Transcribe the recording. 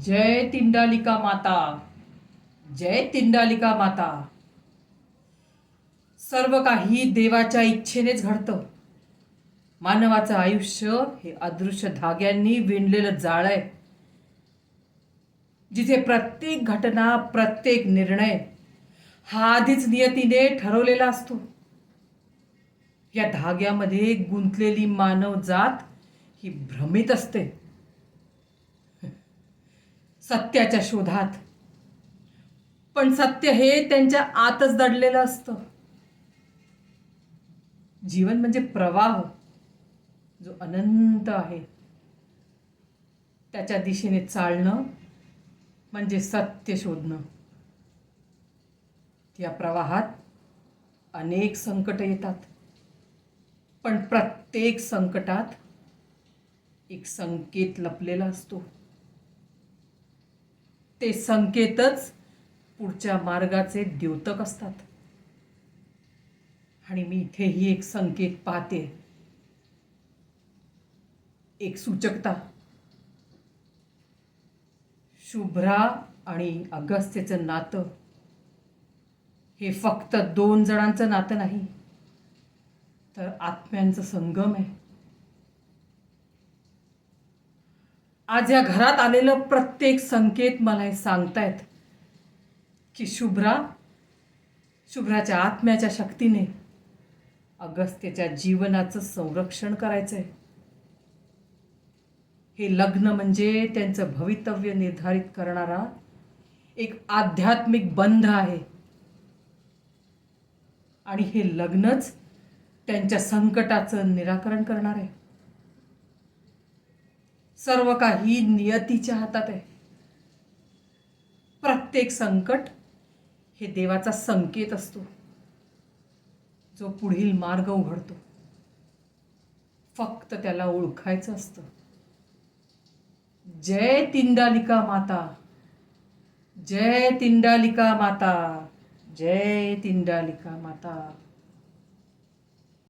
जय तिंडालिका माता, जय तिंडालिका माता. सर्व काही देवाच्या इच्छेनेच घडतं. मानवाचं आयुष्य हे अदृश्य धाग्यांनी विणलेलं जाळ आहे, जिथे प्रत्येक घटना, प्रत्येक निर्णय हा आधीच नियतीने ठरवलेला असतो. या धाग्यामध्ये गुंतलेली मानव जात ही भ्रमित असते, सत्याच्या शोधात. पण सत्य हे त्यांच्या आतच दडलेलं असतं. जीवन म्हणजे प्रवाह जो अनंत आहे. त्याच्या दिशेने चालणं म्हणजे सत्य शोधणं. या प्रवाहात अनेक संकट येतात, पण प्रत्येक संकटात एक संकेत लपलेला असतो. ते संकेतच पुढच्या मार्गाचे द्योतक असतात. आणि मी इथेही एक संकेत पाहते, एक सूचकता. शुभ्रा आणि अगस्त्यचं नातं हे फक्त दोन जणांचं नातं नाही, तर आत्म्यांचं संगम आहे. आज या घरात आलेलं प्रत्येक संकेत मला हे सांगतायत की शुभ्राच्या आत्म्याच्या शक्तीने अगस्त्यच्या जीवनाचं संरक्षण करायचंय. हे लग्न म्हणजे त्यांचं भवितव्य निर्धारित करणारा एक आध्यात्मिक बंध आहे. आणि हे लग्नच त्यांच्या संकटाचं निराकरण करणार आहे. सर्व काही नियतीच्या हातात आहे. प्रत्येक संकट हे देवाचा संकेत असतो, जो पुढील मार्ग उघडतो. फक्त त्याला ओळखायचं असतं. जय तिंडालिका माता, जय तिंडालिका माता, जय तिंडालिका माता.